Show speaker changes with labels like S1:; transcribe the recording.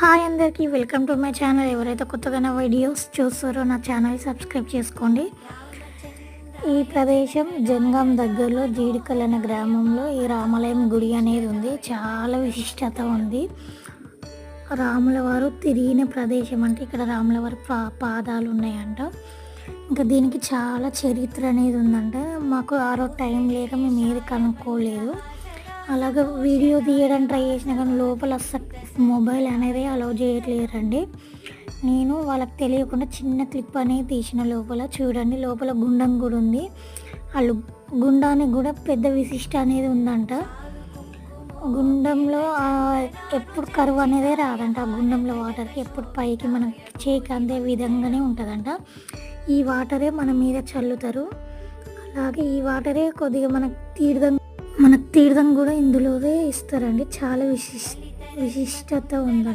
S1: Hi అందరికీ welcome to my channel. ఎవరైతే కొత్తగా నా వీడియోస్ చూస్తారో నా ఛానల్ సబ్స్క్రైబ్ చేసుకోండి. ఈ ప్రదేశం జనగాం దగ్గరలో జీడికల్ అనే గ్రామంలో ఈ రామాలయం గుడి అనేది ఉంది. చాలా విశిష్టత ఉంది. రాముల వారు తిరిగిన ప్రదేశం అంటే ఇక్కడ రాముల వారి పాదాలు ఉన్నాయంట. ఇంకా దీనికి చాలా చరిత్ర అనేది ఉందంట. మాకు ఆ రోజు టైం లేక మేము ఏది కనుక్కోలేదు. అలాగే వీడియో తీయడానికి ట్రై చేసినా కానీ లోపల మొబైల్ అనేది అలౌ చేయట్లేరండి. నేను వాళ్ళకి తెలియకుండా చిన్న క్లిప్ అనేది తీసిన. లోపల చూడండి, లోపల గుండం కూడా ఉంది. వాళ్ళు గుండానికి కూడా పెద్ద విశిష్ట అనేది ఉందంట. గుండంలో ఎప్పుడు కరువు అనేది రాదంట. ఆ గుండంలో వాటర్కి ఎప్పుడు పైకి మనం చేకి అందే విధంగానే ఉంటుందంట. ఈ వాటరే మన మీద చల్లుతారు. అలాగే ఈ వాటరే కొద్దిగా మనకు తీర్థం కూడా ఇందులోనే ఇస్తారండి. చాలా విశిష్టత ఉందంట.